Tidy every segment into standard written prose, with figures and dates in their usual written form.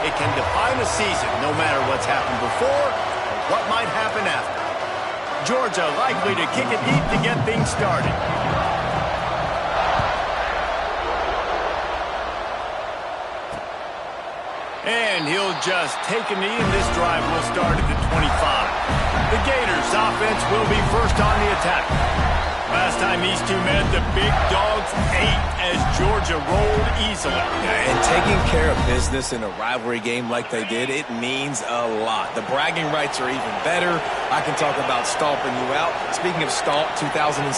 play can define a season, no matter what's happened before or what might happen after. Georgia likely to kick it deep to get things started. And he'll just take a knee, and this drive will start at the 25. The Gators' offense will be first on the attack. Last time these two met, the Big Dogs ate as Georgia rolled easily. And taking care of business in a rivalry game like they did, it means a lot. The bragging rights are even better. I can talk about stomping you out. Speaking of stomp, 2007,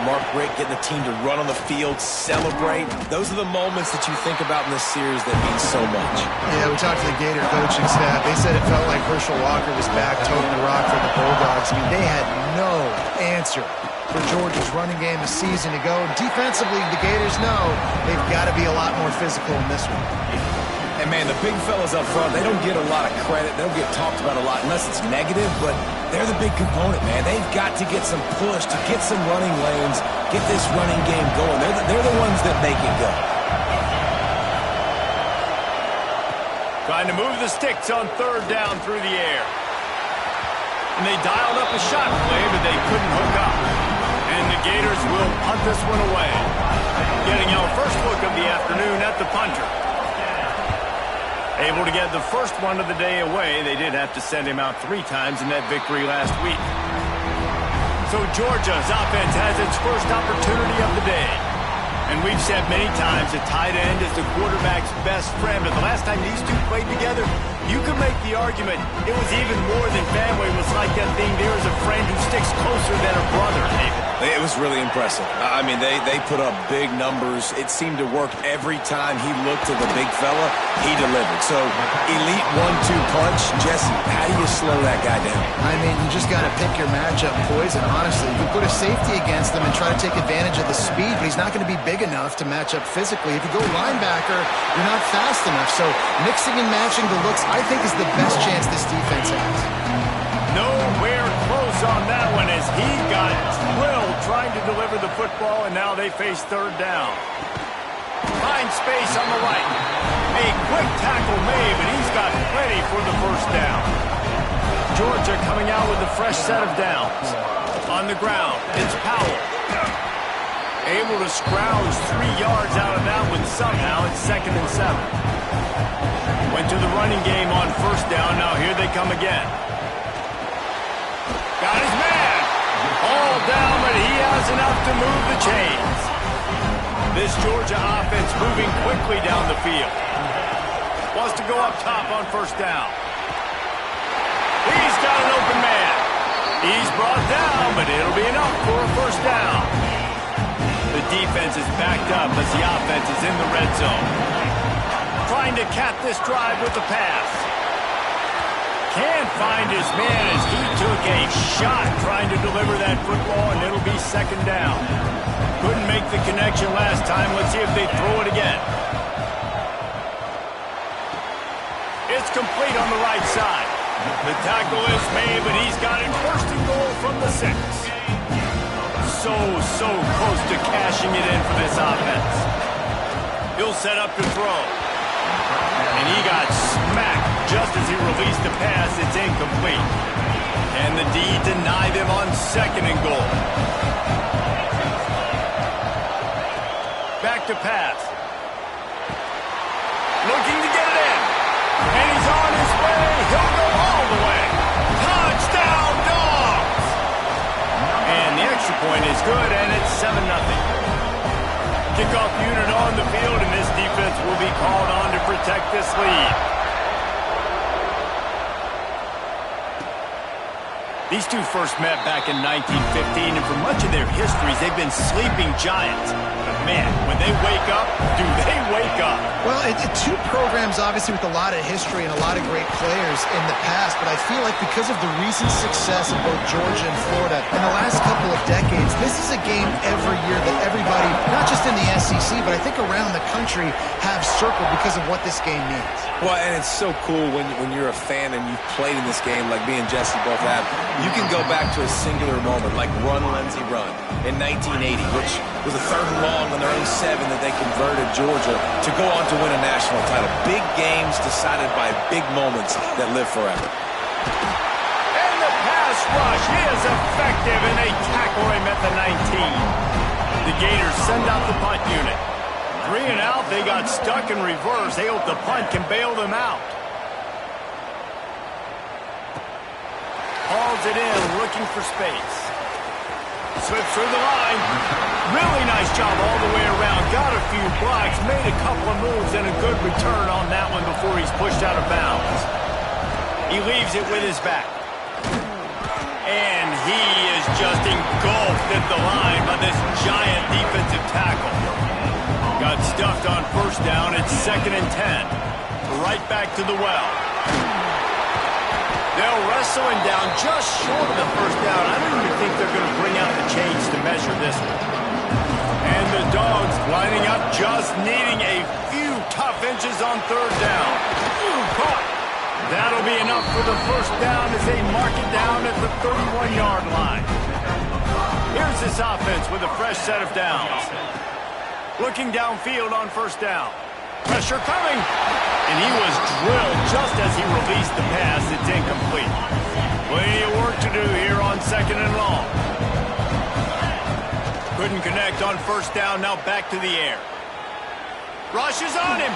Mark Richt getting the team to run on the field, celebrate. Those are the moments that you think about in this series that mean so much. Yeah, we talked to the Gator coaching staff. They said it felt like Herschel Walker was back toting the rock for the Bulldogs. I mean, they had no answer for Georgia's running game a season ago. Defensively, the Gators know they've got to be a lot more physical in this one. And, man, the big fellas up front, they don't get a lot of credit. They don't get talked about a lot unless it's negative, but they're the big component, man. They've got to get some push, to get some running lanes, get this running game going. They're the ones that make it go. Trying to move the sticks on third down through the air. And they dialed up a shot play, but they couldn't hook up. And the Gators will punt this one away. Getting our first look of the afternoon at the punter. Able to get the first one of the day away. They did have to send him out 3 times in that victory last week. So Georgia's offense has its first opportunity of the day. And we've said many times a tight end is the quarterback's best friend. But the last time these two played together, you could make the argument it was even more than family. It was like that thing, there is a friend who sticks closer than a brother, David. It was really impressive. I mean, they put up big numbers. It seemed to work every time he looked to the big fella. He delivered. So, elite 1-2 punch. Jesse, how do you slow that guy down? I mean, you just got to pick your matchup poison, honestly. You can put a safety against him and try to take advantage of the speed, but he's not going to be big enough to match up physically. If you go linebacker, you're not fast enough. So, mixing and matching the looks, I think, is the best chance this defense has. Nowhere close on that one as he got drilled trying to deliver the football, and now they face third down. Finds space on the right. A quick tackle made, but he's got plenty for the first down. Georgia coming out with a fresh set of downs. On the ground, it's Powell. Able to scrounge 3 yards out of that one somehow. It's 2nd and 7. Went to the running game on first down. Now here they come again. Got his man. All down, but he has enough to move the chains. This Georgia offense moving quickly down the field. Wants to go up top on first down. He's got an open man. He's brought down, but it'll be enough for a first down. The defense is backed up as the offense is in the red zone. Trying to cap this drive with the pass. Can't find his man as he took a shot trying to deliver that football, and it'll be 2nd down. Couldn't make the connection last time. Let's see if they throw it again. It's complete on the right side. The tackle is made, but he's got it 1st and goal from the 6. So close to cashing it in for this offense. He'll set up to throw. And he got smacked just as he released the pass. It's incomplete. And the D denied him on 2nd and goal. Back to pass. Looking to get it in. And he's on his way. He'll go all the way. Touchdown, Dogs! And the extra point is good, and it's 7-0. Kickoff unit on the field, and this defense will be called on to protect this lead. These two first met back in 1915, and for much of their histories, they've been sleeping giants. But man, when they wake up, do they wake up? Well, two programs, obviously, with a lot of history and a lot of great players in the past, but I feel like because of the recent success of both Georgia and Florida in the last couple of decades, this is a game every year that everybody, not just in the SEC, but I think around the country, have circled because of what this game means. Well, and it's so cool when you're a fan and you've played in this game like me and Jesse both have. You can go back to a singular moment like Run, Lindsey, Run in 1980, which was a 3rd and long on their own 7 that they converted Georgia to go on to win a national title. Big games decided by big moments that live forever. And the pass rush is effective, and they tackle him at the 19. The Gators send out the punt unit. 3 and out, they got stuck in reverse. They hope the punt can bail them out. Hauls it in, looking for space. Slips through the line. Really nice job all the way around. Got a few blocks, made a couple of moves, and a good return on that one before he's pushed out of bounds. He leaves it with his back. And he is just engulfed at the line by this giant defensive tackle. Got stuffed on first down. It's 2nd and 10. Right back to the well. They'll wrestle him down just short of the first down. I don't even think they're going to bring out the chains to measure this one. And the Dogs lining up, just needing a few tough inches on 3rd down. Caught. That'll be enough for the first down as they mark it down at the 31-yard line. Here's this offense with a fresh set of downs. Looking downfield on first down. Pressure coming. And he was drilled just as he released the pass. It's incomplete. Plenty of work to do here on 2nd and long. Couldn't connect on first down. Now back to the air. Rushes on him.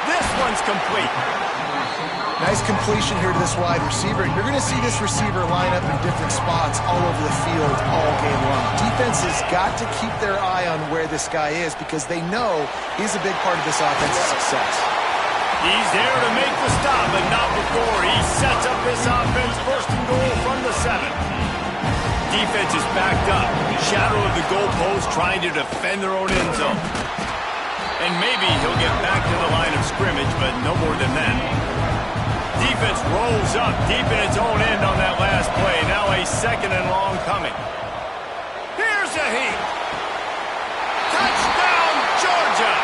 This one's complete. Nice completion here to this wide receiver. You're going to see this receiver line up in different spots all over the field all game long. Defense has got to keep their eye on where this guy is because they know he's a big part of this offense's success. He's there to make the stop, but not before. He sets up this offense 1st and goal from the 7. Defense is backed up. Shadow of the goalpost trying to defend their own end zone. And maybe he'll get back to the line of scrimmage, but no more than that. Defense rolls up deep in its own end on that last play. Now a 2nd and long coming. Here's a heat. Touchdown, Georgia.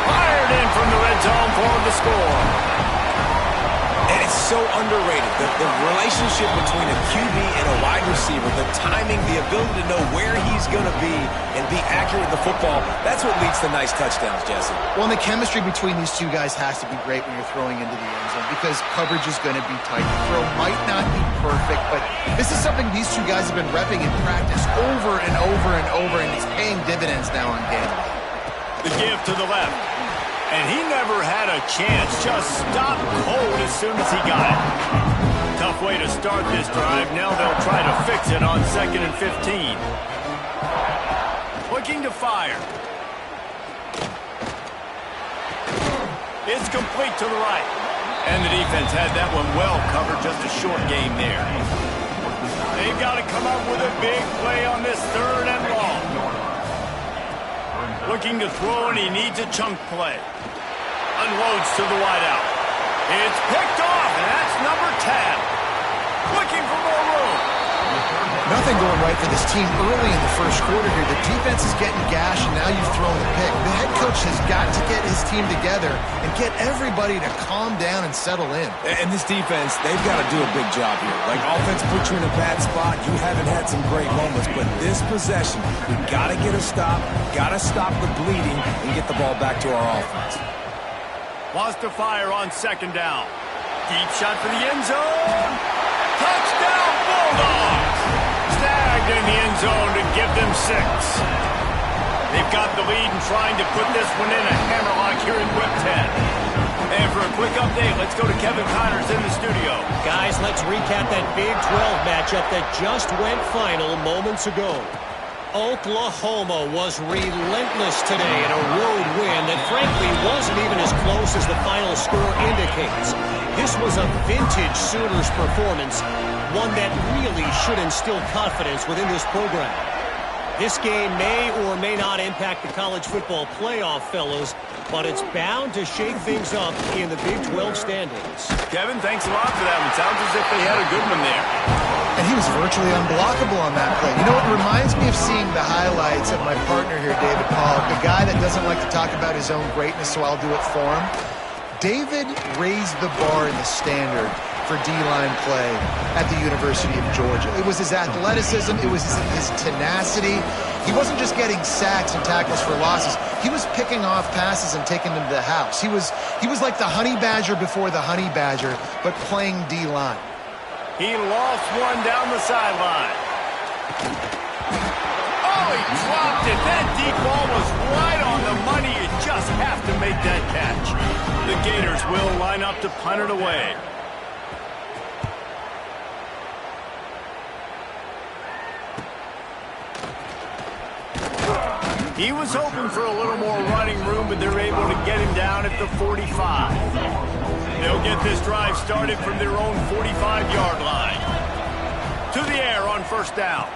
Fired in from the red zone for the score. And it's so underrated. The relationship between a QB and a wide receiver, the timing, the ability to know where he's going to be and be accurate with the football, that's what leads to nice touchdowns, Jesse. Well, and the chemistry between these two guys has to be great when you're throwing into the end zone because coverage is going to be tight. The throw might not be perfect, but this is something these two guys have been repping in practice over and over and over, and it's paying dividends now on game. The give to the left. And he never had a chance. Just stopped cold as soon as he got it. Tough way to start this drive. Now they'll try to fix it on 2nd and 15. Looking to fire. It's complete to the right. And the defense had that one well covered. Just a short game there. They've got to come up with a big play on this 3rd and long. Looking to throw, and he needs a chunk play. Unloads to the wideout. It's picked off, and that's number 10. Looking for more room. Nothing going right for this team early in the first quarter here. The defense is getting gashed, and now you've thrown the pick. The head coach has got to get his team together and get everybody to calm down and settle in. And this defense, they've got to do a big job here. Like, offense put you in a bad spot. You haven't had some great moments, but this possession, we got to get a stop, got to stop the bleeding, and get the ball back to our offense. Wants to fire on 2nd down. Deep shot for the end zone. Touchdown, Bulldogs! Snagged in the end zone to give them 6. They've got the lead and trying to put this one in a hammerlock here in Whip 10. And for a quick update, let's go to Kevin Connors in the studio. Guys, let's recap that Big 12 matchup that just went final moments ago. Oklahoma was relentless today in a road win that frankly wasn't even as close as the final score indicates. This was a vintage Sooners performance, one that really should instill confidence within this program. This game may or may not impact the college football playoff, fellas, but it's bound to shake things up in the Big 12 standings. Kevin, thanks a lot for that one. Sounds as if they had a good one there. And he was virtually unblockable on that play. You know, it reminds me of seeing the highlights of my partner here, David Pollock, a guy that doesn't like to talk about his own greatness, so I'll do it for him. David raised the bar in the standard for D-line play at the University of Georgia. It was his athleticism. It was his tenacity. He wasn't just getting sacks and tackles for losses. He was picking off passes and taking them to the house. He was like the Honey Badger before the Honey Badger, but playing D-line. He lost one down the sideline. Oh, he dropped it. That deep ball was right on the money. You just have to make that catch. The Gators will line up to punt it away. He was hoping for a little more running room, but they're able to get him down at the 45. They'll get this drive started from their own 45-yard line. To the air on first down.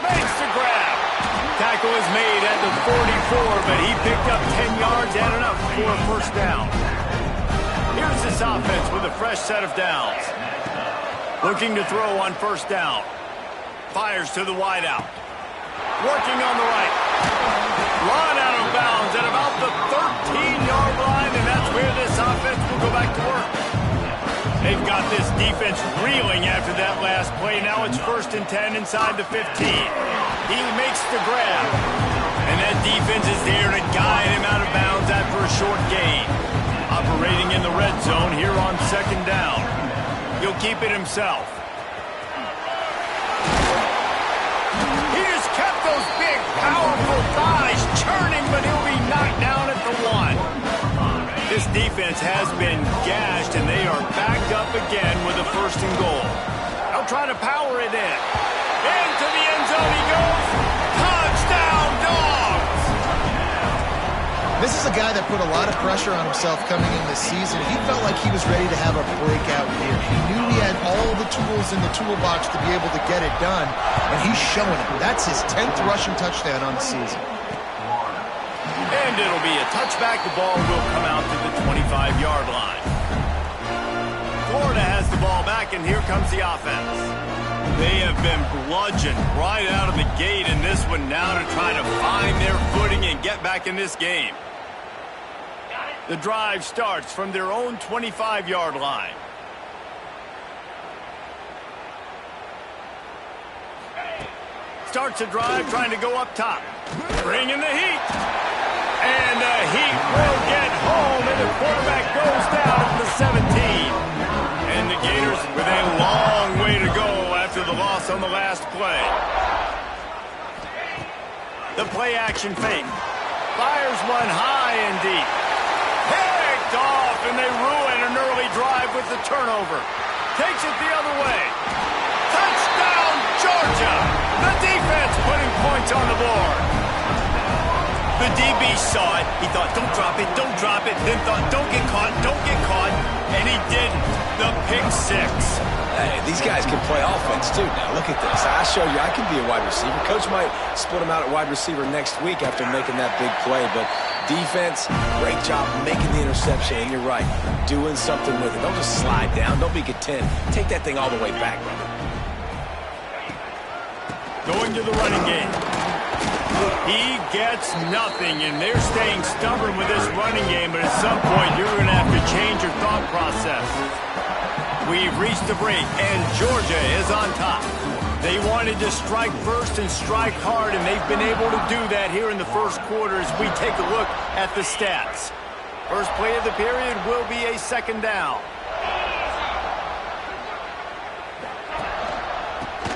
Makes the grab. Tackle is made at the 44, but he picked up 10 yards and enough for a first down. Here's this offense with a fresh set of downs. Looking to throw on first down. Fires to the wideout. Working on the right. Run out of bounds at about the 13-yard line, and that's where this offense will go back to work. They've got this defense reeling after that last play. Now it's 1st and 10 inside the 15. He makes the grab, and that defense is there to guide him out of bounds after a short gain. Operating in the red zone here on 2nd down. He'll keep it himself. Those big, powerful thighs churning, but he'll be knocked down at the 1. This defense has been gashed, and they are backed up again with a 1st and goal. They'll try to power it in. Into the end zone he goes. Touchdown, Dogs! This is a guy that put a lot of pressure on himself coming in this season. He felt like he was ready to have a breakout year. He knew he had all the tools in the toolbox to be able to get it done, and he's showing it. That's his 10th rushing touchdown on the season. And it'll be a touchback. The ball will come out to the 25-yard line. Florida has the ball back, and here comes the offense. They have been bludgeoned right out of the gate in this one now to try to find their footing and get back in this game. The drive starts from their own 25-yard line. Starts a drive trying to go up top. Bring in the heat. And the heat will get home, and the quarterback goes down at the 17. And the Gators with a long way to go after the loss on the last play. The play-action fake. Fires one high and deep. Picked off, and they ruin an early drive with the turnover. Takes it the other way. Touchdown, Georgia! The defense putting points on the board. The DB saw it. He thought, don't drop it, don't drop it. Then thought, don't get caught, don't get caught. And he didn't. The pick 6. Hey, these guys can play offense, too. Now, look at this. I showed you I can be a wide receiver. Coach might split him out at wide receiver next week after making that big play. But defense, great job making the interception. And you're right, doing something with it. Don't just slide down. Don't be content. Take that thing all the way back, brother. Going to the running game. He gets nothing, and they're staying stubborn with this running game. But at some point, you're going to have to change your thought process. We've reached the break, and Georgia is on top. They wanted to strike first and strike hard, and they've been able to do that here in the first quarter as we take a look at the stats. First play of the period will be a 2nd down.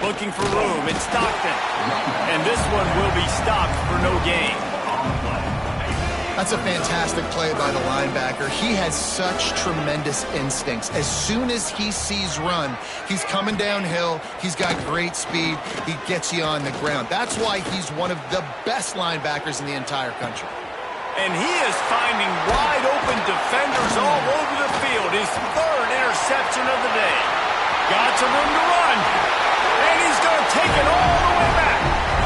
Looking for room, it's Stockton. And this one will be stopped for no gain. That's a fantastic play by the linebacker. He has such tremendous instincts. As soon as he sees run, he's coming downhill. He's got great speed. He gets you on the ground. That's why he's one of the best linebackers in the entire country. And he is finding wide open defenders all over the field. His 3rd interception of the day. Got some room to run. And he's going to take it all the way back.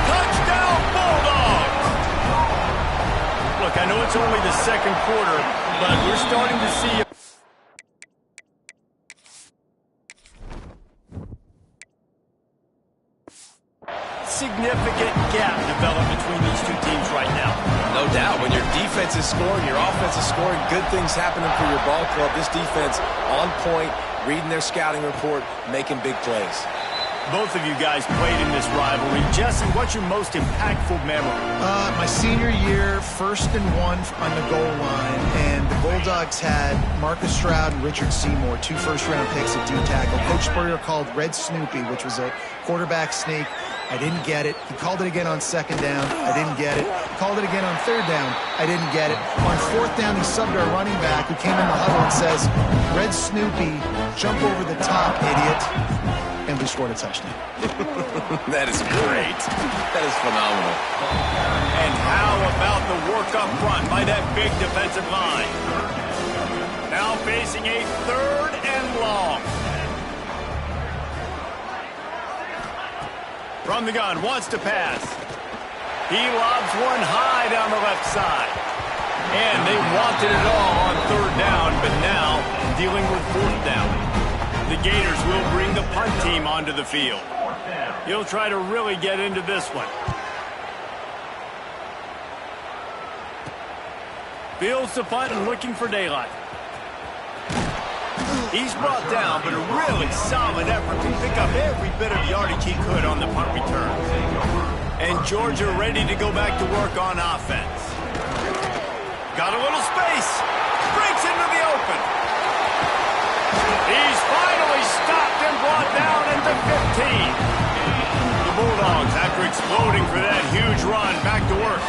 Touchdown, Bulldogs! Look, I know it's only the 2nd quarter, but we're starting to see a significant gap develop between these two teams right now. No doubt. When your defense is scoring, your offense is scoring, good things happening for your ball club. This defense on point, reading their scouting report, making big plays. Both of you guys played in this rivalry. Jesse, what's your most impactful memory? My senior year, 1st and 1 on the goal line, and the Bulldogs had Marcus Stroud and Richard Seymour, 2 first-round picks at D-tackle. Coach Spurrier called Red Snoopy, which was a quarterback sneak. I didn't get it. He called it again on 2nd down. I didn't get it. Called it again on 3rd down. I didn't get it. On 4th down, he subbed our running back, who came in the huddle and says, Red Snoopy, jump over the top, idiot. And we scored a touchdown. That is great. That is phenomenal. And how about the work up front by that big defensive line? Now facing a 3rd and long. From the gun, wants to pass. He lobs one high down the left side. And they wanted it all on 3rd down, but now dealing with 4th down. The Gators will bring the punt team onto the field. He'll try to really get into this one. Fields the punt and looking for daylight. He's brought down, but a really solid effort to pick up every bit of yardage he could on the punt return. And Georgia ready to go back to work on offense. Got a little space. Breaks into the open. He's finally stopped and brought down at the 15. The Bulldogs, after exploding for that huge run, back to work.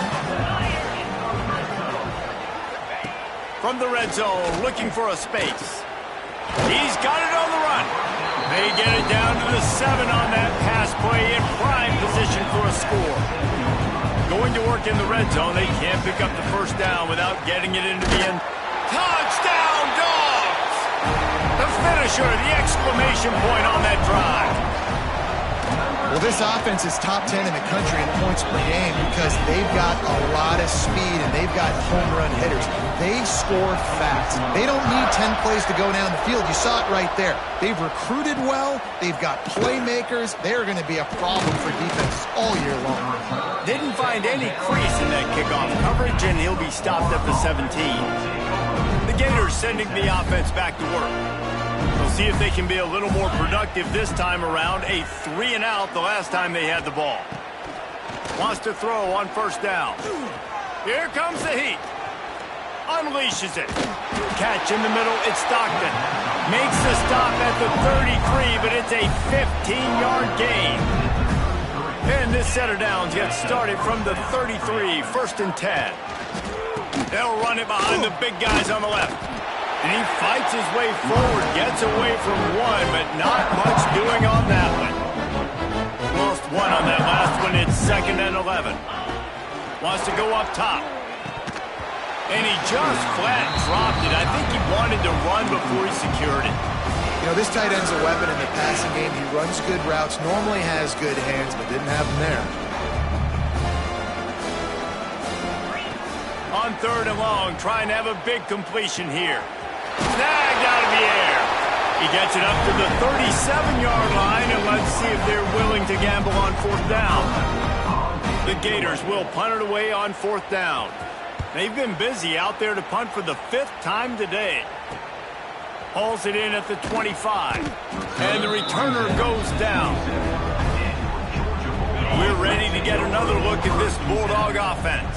From the red zone, looking for a space. He's got it on the run. They get it down to the 7 on that pass play in prime position for a score. Going to work in the red zone, they can't pick up the 1st down without getting it into the end. Touchdown, Dogs! The finisher, the exclamation point on that drive. Well, this offense is top 10 in the country in points per game because they've got a lot of speed and they've got home run hitters. They score fast. They don't need 10 plays to go down the field. You saw it right there. They've recruited well. They've got playmakers. They're going to be a problem for defenses all year long. Didn't find any crease in that kickoff coverage, and he'll be stopped at the 17. The Gators sending the offense back to work. We'll see if they can be a little more productive this time around. A 3 and out the last time they had the ball. Wants to throw on 1st down. Here comes the heat. Unleashes it. Catch in the middle. It's Stockton. Makes the stop at the 33, but it's a 15-yard gain. And this set of downs gets started from the 33, 1st and 10. They'll run it behind the big guys on the left. And he fights his way forward, gets away from one, but not much doing on that one. Lost one on that last one. It's 2nd and 11. Wants to go up top. And he just flat dropped it. I think he wanted to run before he secured it. You know, this tight end's a weapon in the passing game. He runs good routes, normally has good hands, but didn't have them there. On 3rd and long, trying to have a big completion here. Snagged out of the air. He gets it up to the 37-yard line, and let's see if they're willing to gamble on 4th down. The Gators will punt it away on 4th down. They've been busy out there to punt for the 5th time today. Hauls it in at the 25. And the returner goes down. We're ready to get another look at this Bulldog offense.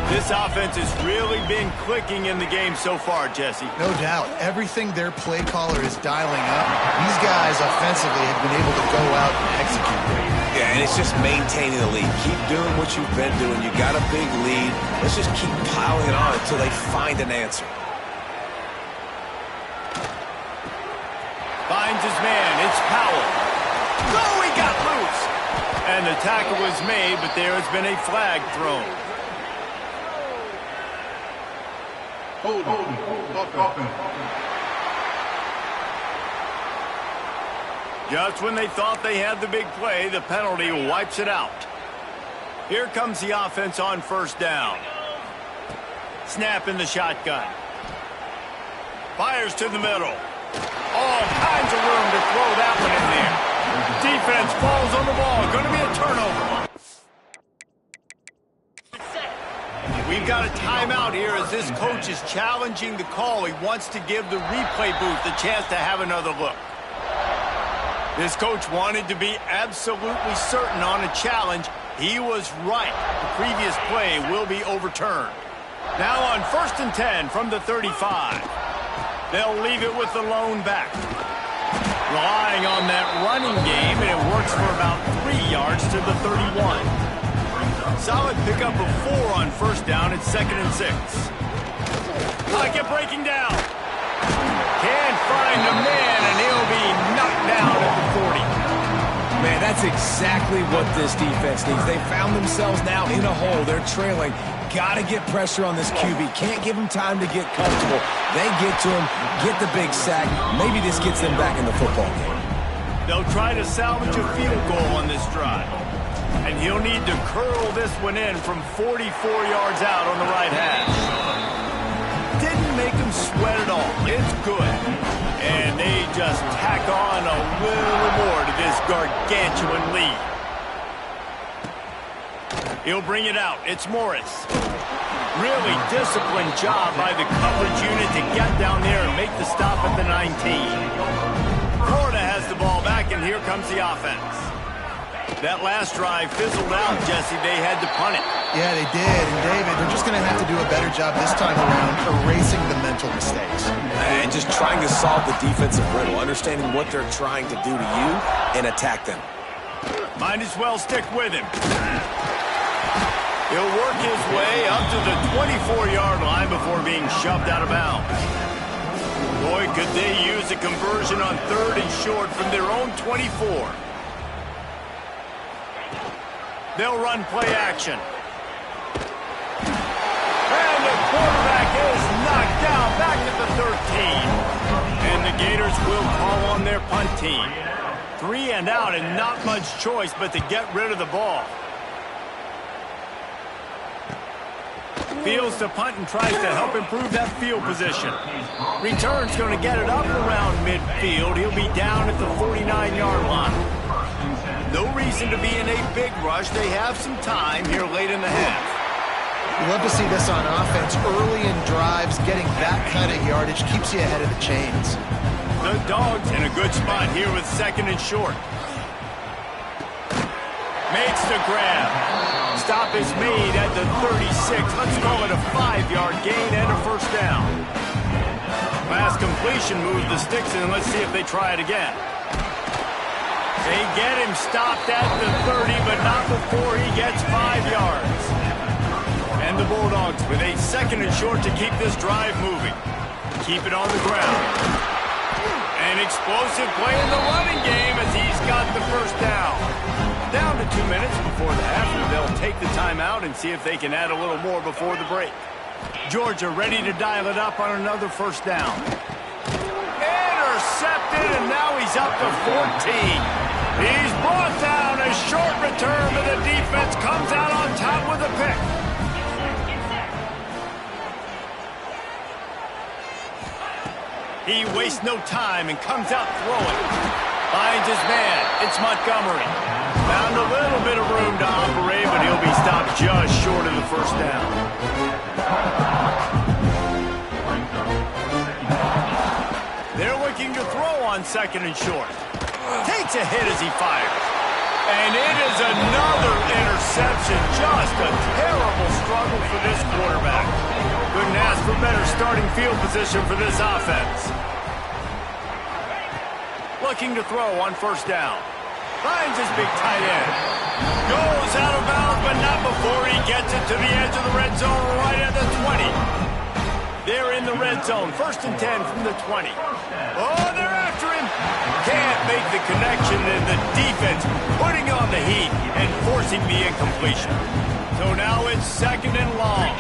This offense has really been clicking in the game so far, Jesse. No doubt. Everything their play caller is dialing up, these guys offensively have been able to go out and execute. Yeah, and it's just maintaining the lead. Keep doing what you've been doing. You got a big lead. Let's just keep piling it on until they find an answer. Finds his man. It's Powell. Oh, he got loose. And the tackle was made, but there has been a flag thrown. Just when they thought they had the big play, the penalty wipes it out. Here comes the offense on 1st down. Snap in the shotgun. Fires to the middle. All kinds of room to throw that one in there. Defense falls on the ball. Going to be a turnover. We got a timeout here as this coach is challenging the call. He wants to give the replay booth a chance to have another look. This coach wanted to be absolutely certain on a challenge. He was right. The previous play will be overturned. Now on 1st and 10 from the 35. They'll leave it with the lone back. Relying on that running game, and it works for about 3 yards to the 31. Solid pickup of 4 on 1st down. It's 2nd and 6. Pocket breaking down. Can't find a man, and he'll be knocked down at the 40. Man, that's exactly what this defense needs. They found themselves now in a hole. They're trailing. Got to get pressure on this QB. Can't give him time to get comfortable. They get to him, get the big sack. Maybe this gets them back in the football game. They'll try to salvage a field goal on this drive. And he'll need to curl this one in from 44 yards out on the right hash. Didn't make him sweat at all. It's good. And they just tack on a little more to this gargantuan lead. He'll bring it out. It's Morris. Really disciplined job by the coverage unit to get down there and make the stop at the 19. Florida has the ball back, and here comes the offense. That last drive fizzled out, Jesse. They had to punt it. Yeah, they did. And, David, they're just going to have to do a better job this time around erasing the mental mistakes. And just trying to solve the defensive riddle, understanding what they're trying to do to you and attack them. Might as well stick with him. He'll work his way up to the 24-yard line before being shoved out of bounds. Boy, could they use a conversion on 3rd and short from their own 24. They'll run play action. And the quarterback is knocked down back at the 13. And the Gators will call on their punt team. 3 and out and not much choice but to get rid of the ball. Fields to punt and tries to help improve that field position. Return's going to get it up around midfield. He'll be down at the 49-yard line. No reason to be in a big rush. They have some time here late in the half. You love to see this on offense. Early in drives, getting that kind of yardage keeps you ahead of the chains. The Dogs in a good spot here with 2nd and short. Makes the grab. Stop is made at the 36. Let's call it a 5-yard gain and a 1st down. Last completion moved the sticks in. Let's see if they try it again. They get him stopped at the 30, but not before he gets 5 yards. And the Bulldogs with a 2nd and short to keep this drive moving. Keep it on the ground. An explosive play in the running game as he's got the 1st down. Down to 2 minutes before the half, and they'll take the timeout and see if they can add a little more before the break. Georgia ready to dial it up on another 1st down. Intercepted, and now he's up to 14. He's brought down. A short return, but the defense comes out on top with a pick. He wastes no time and comes out throwing. Finds his man. It's Montgomery. Found a little bit of room to operate, but he'll be stopped just short of the 1st down. They're looking to throw on 2nd and short. Takes a hit as he fires. And it is another interception. Just a terrible struggle for this quarterback. Couldn't ask for better starting field position for this offense. Looking to throw on 1st down. Finds his big tight end. Goes out of bounds, but not before he gets it to the edge of the red zone right at the 20. They're in the red zone. 1st and 10 from the 20. Oh, they're after him. Can't make the connection, and the defense putting on the heat and forcing the incompletion. So now it's 2nd and long.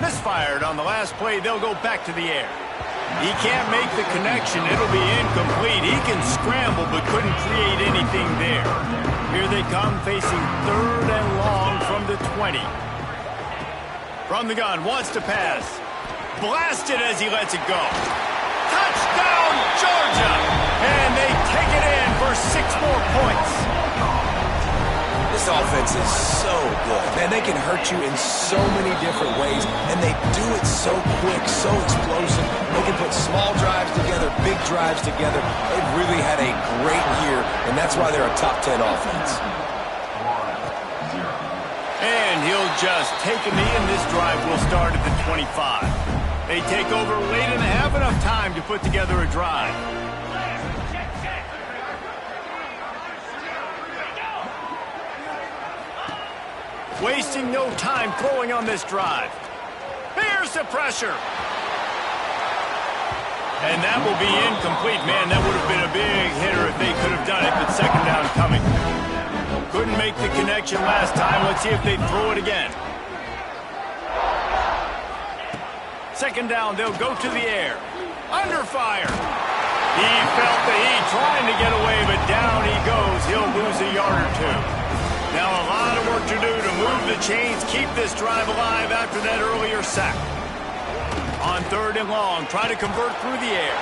Misfired on the last play. They'll go back to the air. He can't make the connection. It'll be incomplete. He can scramble, but couldn't create anything there. Here they come, facing 3rd and long from the 20. From the gun, wants to pass. Blasted as he lets it go. Touchdown, Georgia! And they take it in for 6 more points. This This offense is so good. Man, they can hurt you in so many different ways, and they do it so quick, so explosive. They can put small drives together, big drives together. They've really had a great year, and that's why they're a top 10 offense. And he'll just take a knee, and this drive will start at the 25. They take over late and have enough time to put together a drive. Wasting no time throwing on this drive. Here's the pressure. And that will be incomplete. Man, that would have been a big hitter if they could have done it, but second down coming. Couldn't make the connection last time. Let's see if they throw it again. Second down, they'll go to the air. Under fire. He felt the heat trying to get away, but down he goes. He'll lose a yard or two. Now a lot of work to do to move the chains, keep this drive alive after that earlier sack. On third and long, try to convert through the air.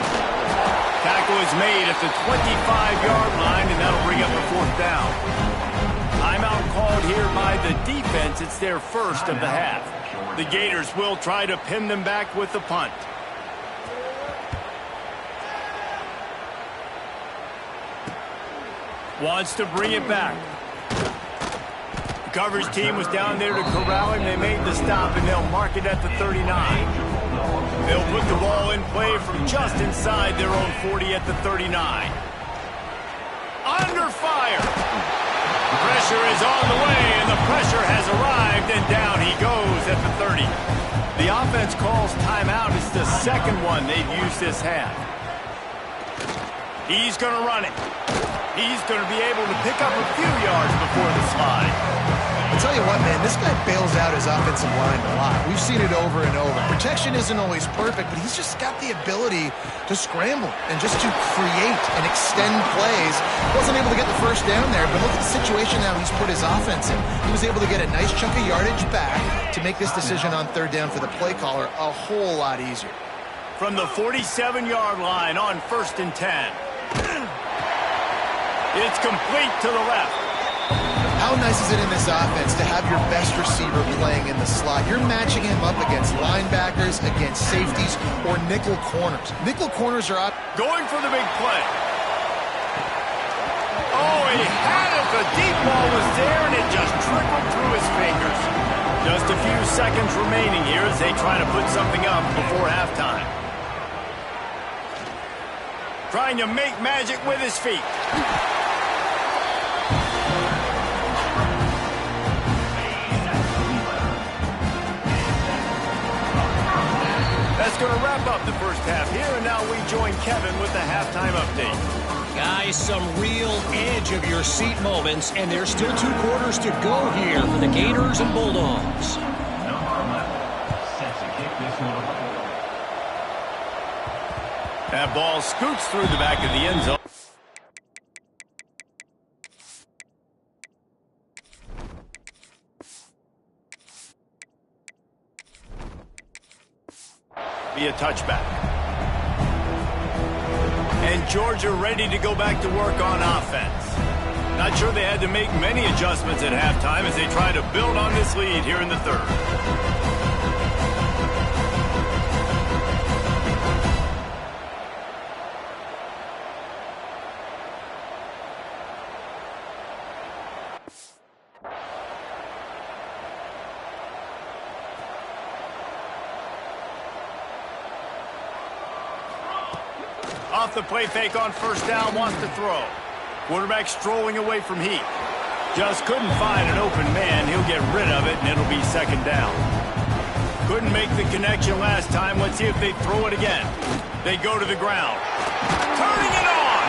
Tackle is made at the 25-yard line, and that'll bring up the fourth down. Timeout called here by the defense. It's their first of the half. The Gators will try to pin them back with the punt. Wants to bring it back. The coverage team was down there to corral him. They made the stop, and they'll mark it at the 39. They'll put the ball in play from just inside their own 40 at the 39. Under fire. Pressure is on the way, and the pressure has arrived, and down he goes at the 30. The offense calls timeout. It's the second one they've used this half. He's going to run it. He's going to be able to pick up a few yards before the slide. I'll tell you what, man, this guy bails out his offensive line a lot. We've seen it over and over. Protection isn't always perfect, but he's just got the ability to scramble and just to create and extend plays. Wasn't able to get the first down there, but look at the situation now he's put his offense in. He was able to get a nice chunk of yardage back to make this decision on third down for the play caller a whole lot easier. From the 47-yard line on 1st and 10. It's complete to the left. How nice is it in this offense to have your best receiver playing in the slot? You're matching him up against linebackers, against safeties, or nickel corners. Nickel corners are out. Going for the big play. Oh, he had it. The deep ball was there, and it just trickled through his fingers. Just a few seconds remaining here as they try to put something up before halftime. Trying to make magic with his feet. That's going to wrap up the first half here, and now we join Kevin with the halftime update. Guys, some real edge-of-your-seat moments, and there's still 2 quarters to go here for the Gators and Bulldogs. That ball scoots through the back of the end zone. Be a touchback. And Georgia ready to go back to work on offense. Not sure they had to make many adjustments at halftime as they try to build on this lead here in the third. Off the play fake on first down, wants to throw. Quarterback strolling away from heat. Just couldn't find an open man. He'll get rid of it, and it'll be second down. Couldn't make the connection last time. Let's see if they throw it again. They go to the ground. Turning it on!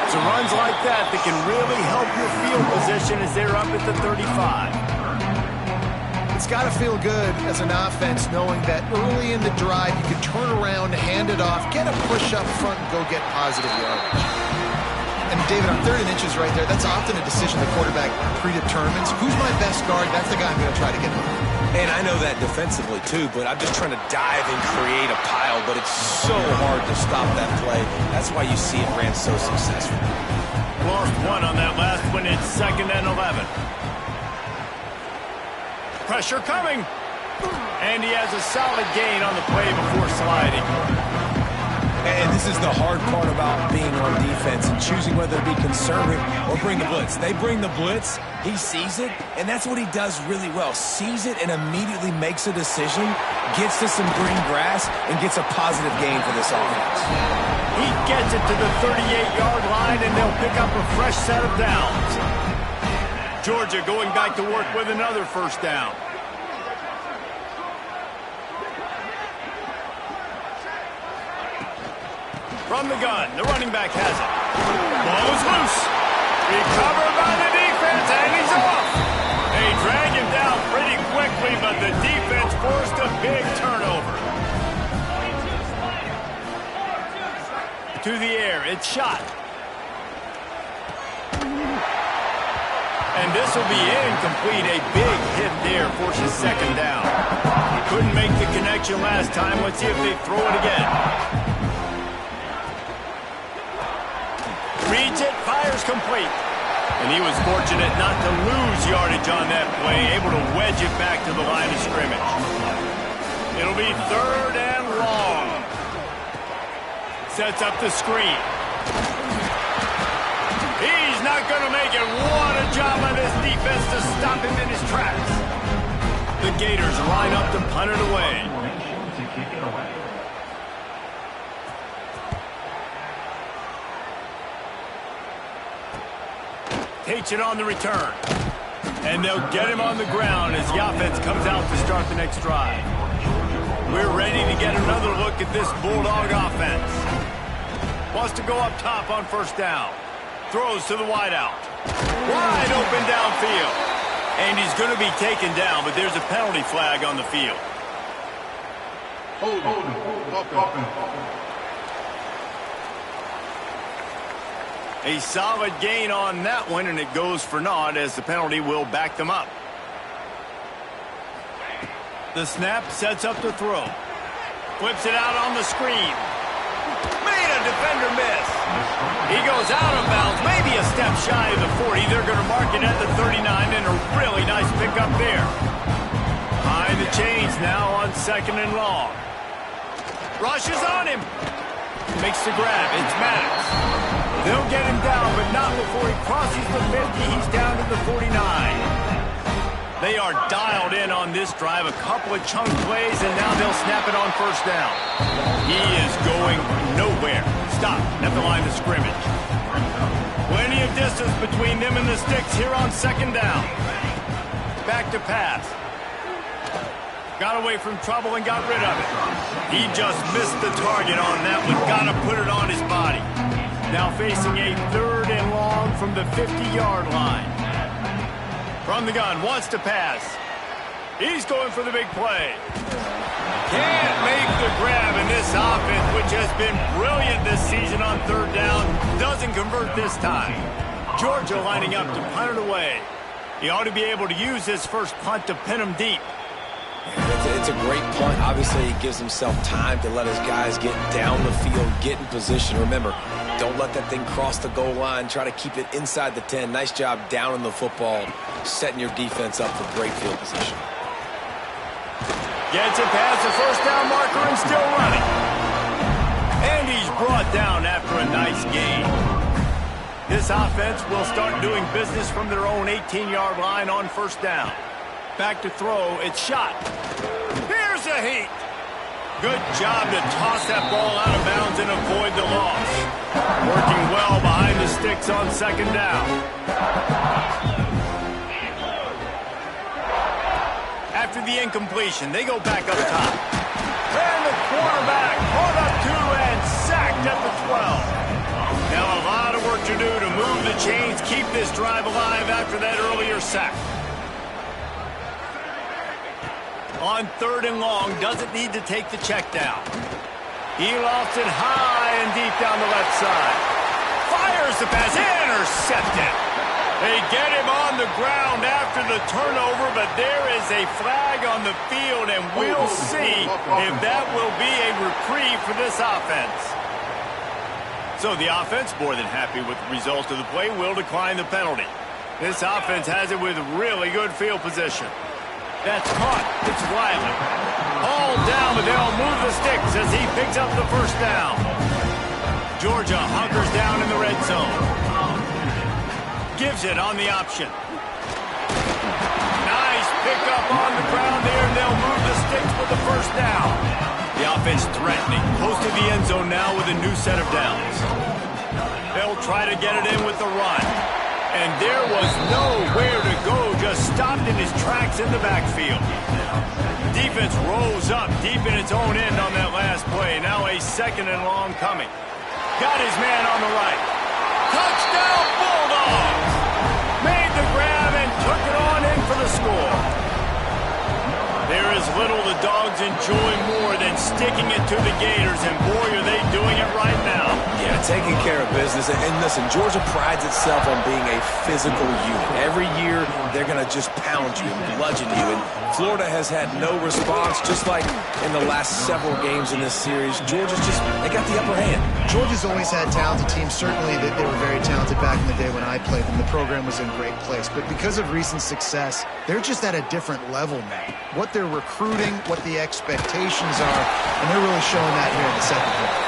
It's runs like that can really help your field position as they're up at the 35. It's got to feel good as an offense knowing that early in the drive you can turn around, hand it off, get a push up front, and go get positive yardage. And David, on 3rd and inches right there, that's often a decision the quarterback predetermines. Who's my best guard? That's the guy I'm going to try to get home. And I know that defensively too, but I'm just trying to dive and create a pile, but it's so hard to stop that play. That's why you see it ran so successful. Lost one on that last one. It's 2nd and 11. Pressure coming. And he has a solid gain on the play before sliding. And this is the hard part about being on defense and choosing whether to be conservative or bring the blitz. They bring the blitz, he sees it, and that's what he does really well. Sees it and immediately makes a decision, gets to some green grass, and gets a positive gain for this offense. He gets it to the 38-yard line, and they'll pick up a fresh set of downs. Georgia going back to work with another first down. From the gun, the running back has it. Ball is loose. Recovered by the defense, and he's off. They drag him down pretty quickly, but the defense forced a big turnover. To the air, it's shot. And this will be incomplete. A big hit there forces second down. Couldn't make the connection last time. Let's see if they throw it again. Reads it, fires complete. And he was fortunate not to lose yardage on that play, able to wedge it back to the line of scrimmage. It'll be third and long. Sets up the screen. He's not going to make it. What a job by this defense to stop him in his tracks. The Gators line up to punt it away. Takes it on the return. And they'll get him on the ground as the offense comes out to start the next drive. We're ready to get another look at this Bulldog offense. Wants to go up top on first down. Throws to the wideout. Wide open downfield. And he's going to be taken down, but there's a penalty flag on the field. A solid gain on that one, and it goes for naught as the penalty will back them up. The snap sets up the throw. Flips it out on the screen. Made a defender miss. He goes out of bounds, maybe a step shy of the 40. They're going to mark it at the 39, and a really nice pickup there. Behind the chains now on second and long. Rushes on him. Makes the grab. It's Maddox. They'll get him down, but not before he crosses the 50. He's down to the 49. They are dialed in on this drive. A couple of chunk plays, and now they'll snap it on first down. He is going nowhere. Stop at the line of scrimmage. Plenty of distance between them and the sticks here on second down. Back to pass. Got away from trouble and got rid of it. He just missed the target on that one. Got to put it on his body. Now facing a third and long from the 50-yard line. From the gun, wants to pass. He's going for the big play. Can't make the grab, in this offense, which has been brilliant this season on third down, doesn't convert this time. Georgia lining up to punt it away. He ought to be able to use this first punt to pin him deep. It's a great punt. Obviously, he gives himself time to let his guys get down the field, get in position. Remember, don't let that thing cross the goal line. Try to keep it inside the 10. Nice job down in the football, setting your defense up for great field position. Gets it past the first down marker and still running. And he's brought down after a nice gain. This offense will start doing business from their own 18-yard line on first down. Back to throw, it's shot. Here's a heat. Good job to toss that ball out of bounds and avoid the loss. Working well behind the sticks on second down. After the incompletion, they go back up top. And the quarterback brought up two and sacked at the 12. Now a lot of work to do to move the chains, keep this drive alive after that earlier sack. On third and long, doesn't need to take the check down. He lofts it high and deep down the left side. Fires the pass, intercepted. They get him on the ground after the turnover, but there is a flag on the field, and we'll see if that will be a reprieve for this offense. So the offense, more than happy with the result of the play, will decline the penalty. This offense has it with really good field position. That's caught. It's Wiley. All down, but they'll move the sticks as he picks up the first down. Georgia hunkers down in the red zone. Gives it on the option. Nice pickup on the ground there, and they'll move the sticks with the first down. The offense threatening. Close to the end zone now with a new set of downs. They'll try to get it in with the run. And there was nowhere to go, just stopped in his tracks in the backfield. Defense rose up deep in its own end on that last play. Now a 2nd and long coming. Got his man on the right. Touchdown Bulldogs! Made the grab and took it on in for the score. There is little the Dogs enjoy more than sticking it to the Gators, and boy, are they doing it right now. Yeah, taking care of business. And listen, Georgia prides itself on being a physical unit. Every year, they're going to just pound you and bludgeon you. And Florida has had no response, just like in the last several games in this series. Georgia's they got the upper hand. Georgia's always had talented teams. Certainly they were very talented back in the day when I played them. The program was in great place. But because of recent success, they're just at a different level now. What they're recruiting, what the expectations are, and they're really showing that here in the second quarter.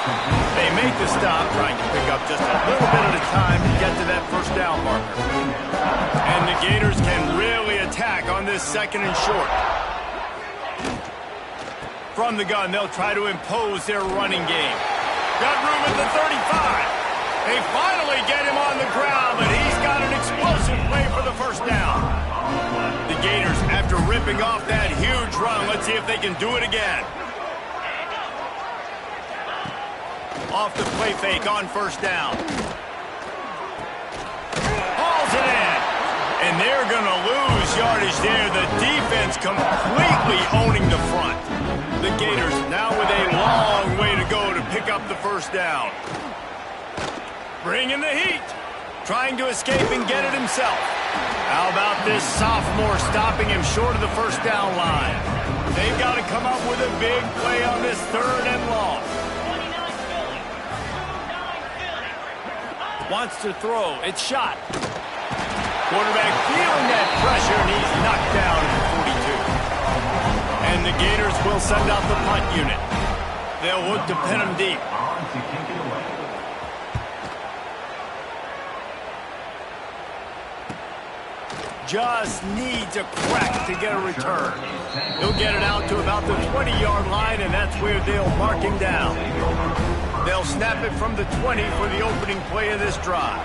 They make the stop, trying to pick up just a little bit at a time to get to that first down marker. And the Gators can really attack on this 2nd and short. From the gun, they'll try to impose their running game. Got room at the 35. They finally get him on the ground, but he's got an explosive play for the first down. The Gators, after ripping off that huge run, let's see if they can do it again. Off the play fake on first down. Hauls it in. And they're going to lose yardage there. The defense completely owning the front. The Gators now with a long way to go to pick up the first down. Bringing the heat. Trying to escape and get it himself. How about this sophomore stopping him short of the first down line? They've got to come up with a big play on this 3rd and long. Wants to throw. It's shot. Quarterback feeling that pressure, and he's knocked down at 42. And the Gators will send out the punt unit. They'll look to pin him deep. Just needs a crack to get a return. He'll get it out to about the 20-yard line, and that's where they'll mark him down. They'll snap it from the 20 for the opening play of this drive.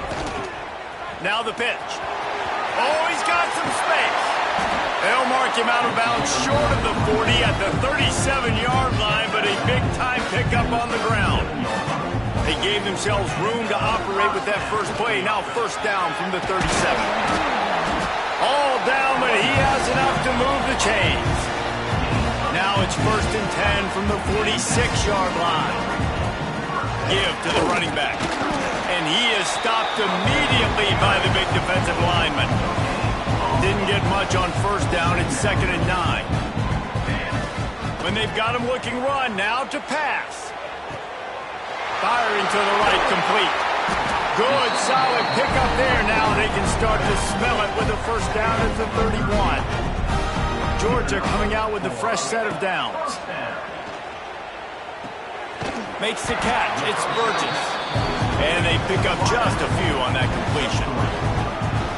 Now the pitch. Oh, he's got some space. They'll mark him out of bounds short of the 40 at the 37-yard line, but a big-time pickup on the ground. They gave themselves room to operate with that first play. Now first down from the 37. All down, but he has enough to move the chains. Now it's 1st and 10 from the 46-yard line. Give to the running back. And he is stopped immediately by the big defensive lineman. Didn't get much on first down. It's 2nd and 9. When they've got him looking run, now to pass. Firing to the right, complete. Good, solid pickup there. Now they can start to smell it with a first down at the 31. Georgia coming out with a fresh set of downs. Makes the catch. It's Burgess. And they pick up just a few on that completion.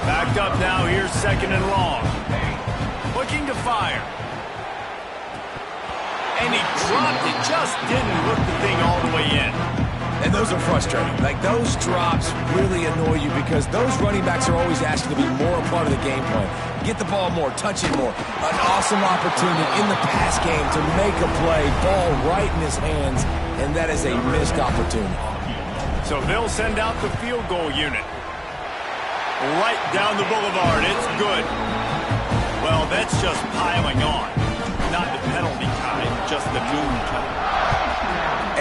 Backed up now. Here's 2nd and long. Looking to fire. And he dropped it. Just didn't look the thing all the way in. And those are frustrating. Like, those drops really annoy you because those running backs are always asked to be more a part of the game plan. Get the ball more, touch it more. An awesome opportunity in the pass game to make a play, ball right in his hands, and that is a missed opportunity. So they'll send out the field goal unit. Right down the boulevard. It's good. Well, that's just piling on. Not the penalty kind, just the moon kind.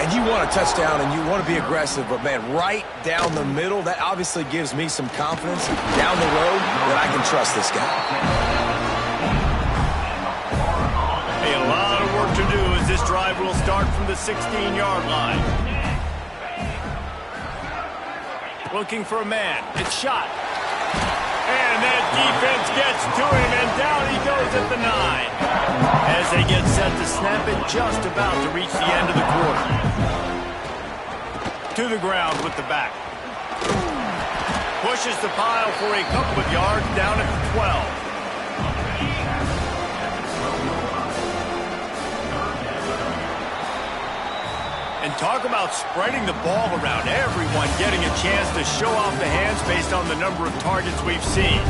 And you want a touchdown and you want to be aggressive, but, man, right down the middle, that obviously gives me some confidence down the road that I can trust this guy. A lot of work to do as this drive will start from the 16-yard line. Looking for a man. It's shot. And that defense gets to him, and down he goes at the 9. As they get set to snap it, just about to reach the end of the quarter. To the ground with the back. Pushes the pile for a couple of yards down at the 12. And talk about spreading the ball around. Everyone getting a chance to show off the hands based on the number of targets we've seen.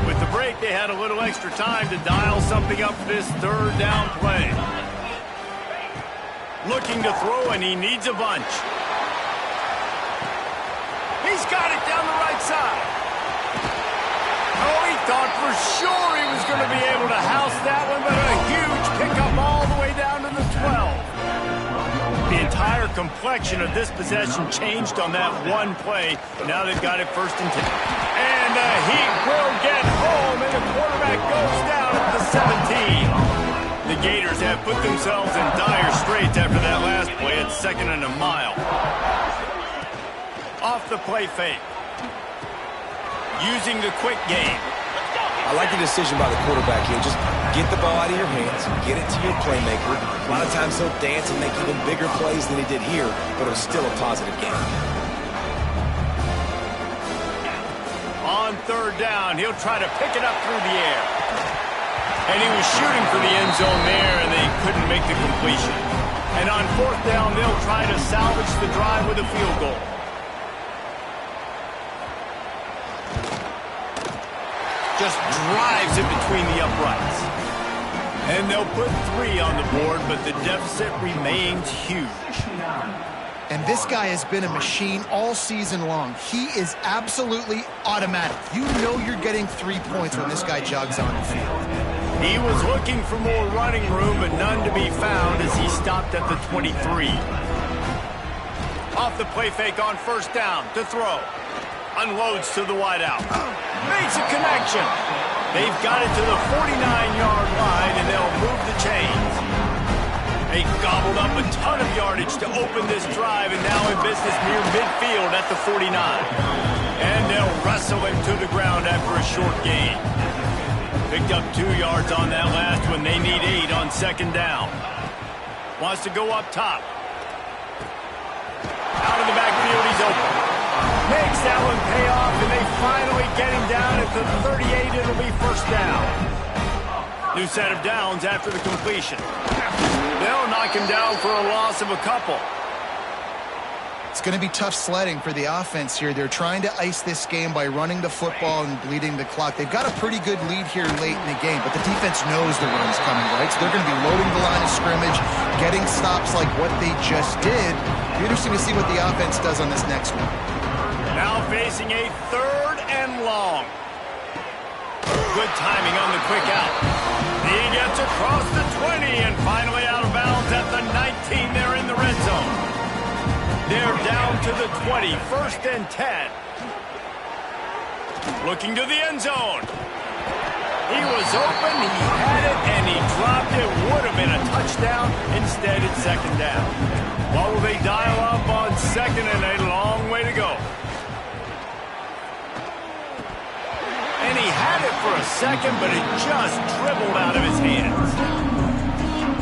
With the break, they had a little extra time to dial something up for this third down play. Looking to throw, and he needs a bunch. He's got it down the right side. Oh, he thought for sure he was going to be able to house that one, but a huge pickup all the way down to the 12. The entire complexion of this possession changed on that one play. Now they've got it 1st and 10. And he will get home, and the quarterback goes down at the 17. The Gators have put themselves in dire straits after that last play. It's 2nd and a mile. Off the play fake. Using the quick game. I like the decision by the quarterback here. Just get the ball out of your hands, get it to your playmaker. A lot of times he'll dance and make even bigger plays than he did here, but it was still a positive game. On 3rd down, he'll try to pick it up through the air. And he was shooting for the end zone there, and they couldn't make the completion. And on 4th down, they'll try to salvage the drive with a field goal. Just drives it between the uprights. And they'll put 3 on the board, but the deficit remains huge. And this guy has been a machine all season long. He is absolutely automatic. You know you're getting 3 points when this guy jogs on the field. He was looking for more running room, but none to be found as he stopped at the 23. Off the play fake on 1st down to throw. Unloads to the wideout. Makes a connection. They've got it to the 49-yard line, and they'll move the chains. They gobbled up a ton of yardage to open this drive, and now in business near midfield at the 49. And they'll wrestle him to the ground after a short gain. Picked up 2 yards on that last one. They need 8 on 2nd down. Wants to go up top. Out of the backfield, he's open. Makes that one pay off, and they finally get him down at the 38. It'll be 1st down. New set of downs after the completion. They'll knock him down for a loss of a couple. It's going to be tough sledding for the offense here. They're trying to ice this game by running the football and bleeding the clock. They've got a pretty good lead here late in the game, but the defense knows the run's coming, right? So they're going to be loading the line of scrimmage, getting stops like what they just did. It'll be interesting to see what the offense does on this next one. Now facing a 3rd and long. Good timing on the quick out. He gets across the 20 and finally out of bounds at the 19. They're in the red zone. They're down to the 20, 1st and 10. Looking to the end zone. He was open, he had it, and he dropped it. Would have been a touchdown. Instead, it's 2nd down. What will they dial up on 2nd and a long way to go? And he had it for a second, but it just dribbled out of his hands.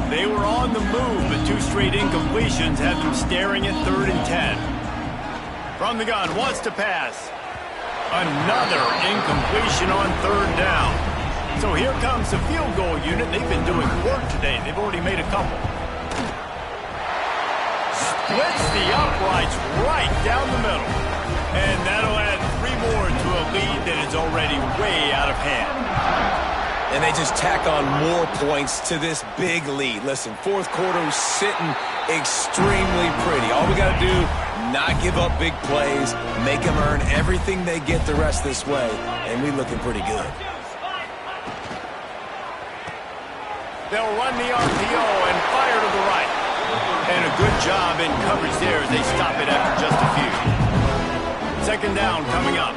They were on the move, but 2 straight incompletions had them staring at 3rd and 10. From the gun, wants to pass. Another incompletion on 3rd down. So here comes the field goal unit. They've been doing work today. They've already made a couple. Splits the uprights right down the middle. And that'll add 3 more to a lead that is already way out of hand. And they just tack on more points to this big lead. Listen, 4th quarter was sitting extremely pretty. All we got to do, not give up big plays, make them earn everything they get the rest this way, and we're looking pretty good. They'll run the RPO and fire to the right. And a good job in coverage there as they stop it after just a few. 2nd down coming up.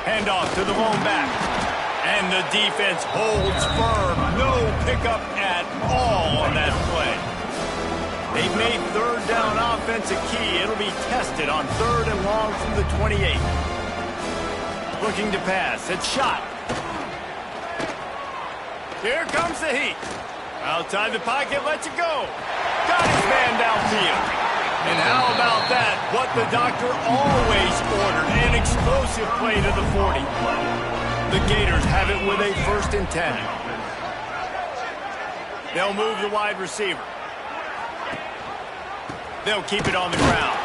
Handoff to the lone back. And the defense holds firm. No pickup at all on that play. They've made third down offense a key. It'll be tested on 3rd and long from the 28. Looking to pass. It's shot. Here comes the heat. Outside the pocket, lets it go. Got his man downfield. And how about that? What the doctor always ordered. An explosive play to the 40. The Gators have it with a 1st and 10. They'll move the wide receiver. They'll keep it on the ground.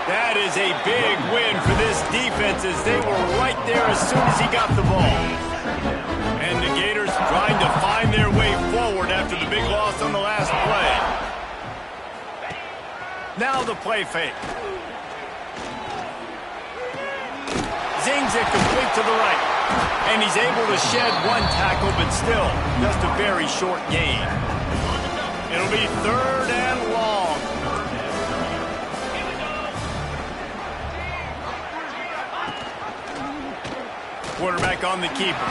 That is a big win for this defense as they were right there as soon as he got the ball. And the Gators trying to find their way forward after the big loss on the last play. Now the play fake. Zings it complete to the right. And he's able to shed one tackle, but still just a very short gain. It'll be 3rd and long. Quarterback on the keeper.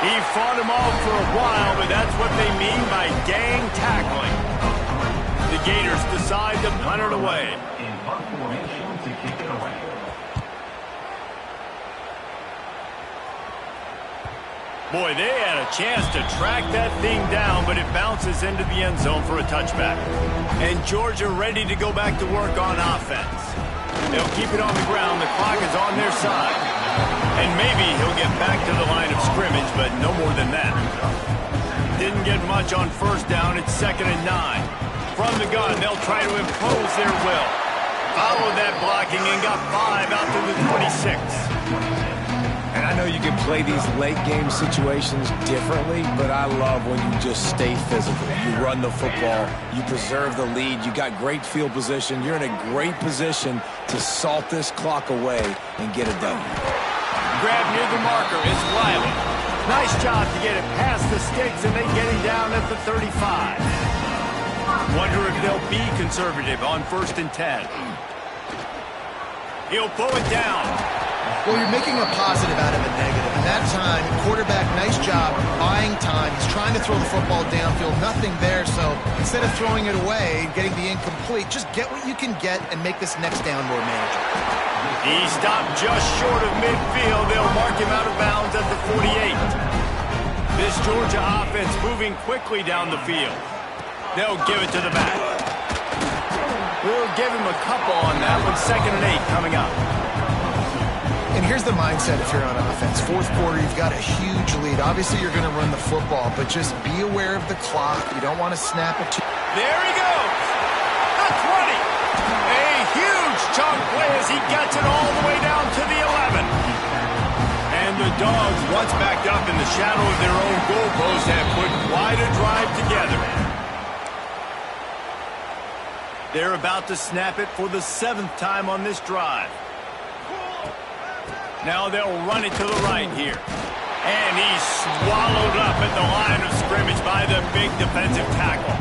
He fought him off for a while, but that's what they mean by gang tackling. The Gators decide to punt it away. Boy, they had a chance to track that thing down, but it bounces into the end zone for a touchback. And Georgia ready to go back to work on offense. They'll keep it on the ground. The clock is on their side. And maybe he'll get back to the line of scrimmage, but no more than that. Didn't get much on 1st down. It's 2nd and 9. From the gun, they'll try to impose their will. Followed that blocking and got 5 out to the 26. And I know you can play these late game situations differently, but I love when you just stay physical. You run the football, you preserve the lead, you got great field position, you're in a great position to salt this clock away and get it done. Grab near the marker is Wiley. Nice job to get it past the sticks, and they get him down at the 35. Wonder if they'll be conservative on 1st and 10. He'll pull it down. Well, you're making a positive out of a negative. And that time, quarterback, nice job buying time. He's trying to throw the football downfield. Nothing there, so instead of throwing it away and getting the incomplete, just get what you can get and make this next down more manageable. He stopped just short of midfield. They'll mark him out of bounds at the 48. This Georgia offense moving quickly down the field. They'll give it to the back. We'll give him a couple on that one. 2nd and 8 coming up. And here's the mindset if you're on offense. 4th quarter, you've got a huge lead. Obviously, you're going to run the football, but just be aware of the clock. You don't want to snap it too. There he goes. The 20. A huge chunk play as he gets it all the way down to the 11. And the Dogs, once backed up in the shadow of their own goalpost, have put quite a drive together. They're about to snap it for the 7th time on this drive. Now they'll run it to the right here. And he's swallowed up at the line of scrimmage by the big defensive tackle.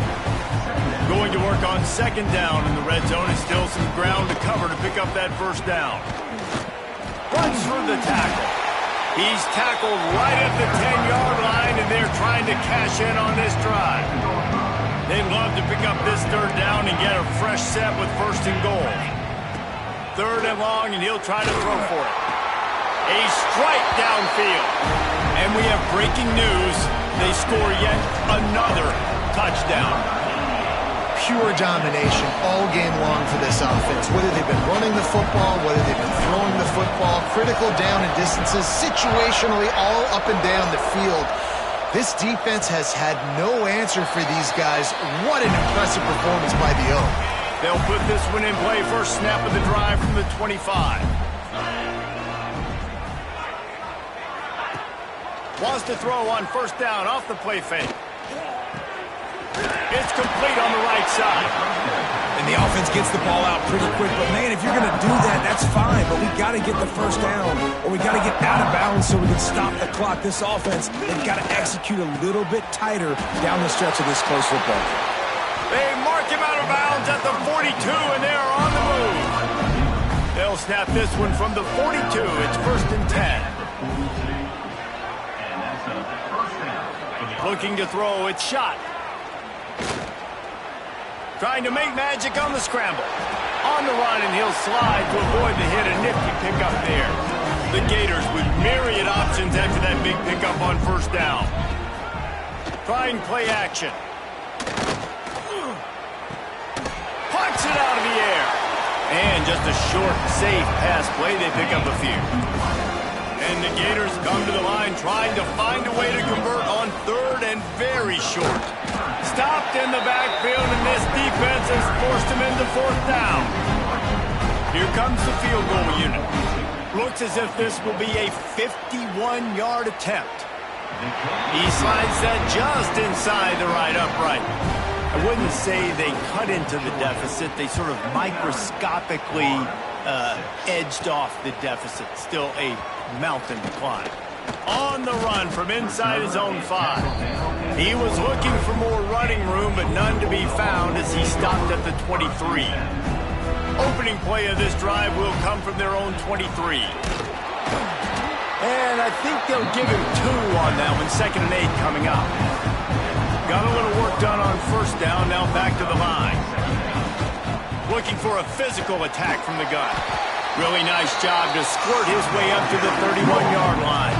Going to work on 2nd down in the red zone, and still some ground to cover to pick up that 1st down. Runs through the tackle. He's tackled right at the 10-yard line, and they're trying to cash in on this drive. They'd love to pick up this 3rd down and get a fresh set with 1st and goal. 3rd and long, and he'll try to throw for it. A strike downfield. And we have breaking news. They score yet another touchdown. Pure domination all game long for this offense. Whether they've been running the football, whether they've been throwing the football, critical down and distances, situationally all up and down the field. This defense has had no answer for these guys. What an impressive performance by the Oak. They'll put this one in play. First snap of the drive from the 25. Wants to throw on 1st down off the play fake. It's complete on the right side. And the offense gets the ball out pretty quick. But, man, if you're going to do that, that's fine. But we got to get the 1st down, or we got to get out of bounds so we can stop the clock. This offense, they've got to execute a little bit tighter down the stretch of this close football. They mark him out of bounds at the 42, and they are on the move. They'll snap this one from the 42. It's 1st and 10. Looking to throw, it's shot. Trying to make magic on the scramble. On the run, and he'll slide to avoid the hit. A nifty pickup there. The Gators with myriad options after that big pickup on first down. Trying play action. Punch it out of the air. And just a short, safe pass play. They pick up a few. And the Gators come to the line trying to find a way to convert on third and very short. Stopped in the backfield, and this defense has forced him into fourth down. Here comes the field goal unit. Looks as if this will be a 51-yard attempt. He slides that just inside the right upright. I wouldn't say they cut into the deficit. They sort of microscopically edged off the deficit. Still a mountain to climb. On the run from inside his own 5. He was looking for more running room, but none to be found as he stopped at the 23. Opening play of this drive will come from their own 23. And I think they'll give him 2 on that one. 2nd and 8 coming up. Got a little work done on first down, now back to the line. Looking for a physical attack from the gun. Really nice job to squirt his way up to the 31-yard line.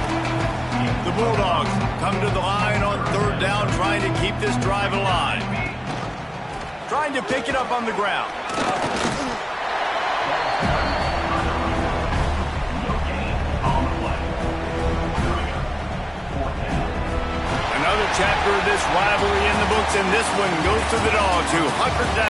The Bulldogs come to the line on third down, trying to keep this drive alive. Trying to pick it up on the ground. Another chapter of this rivalry in the books, and this one goes to the Dogs, who hunkered down.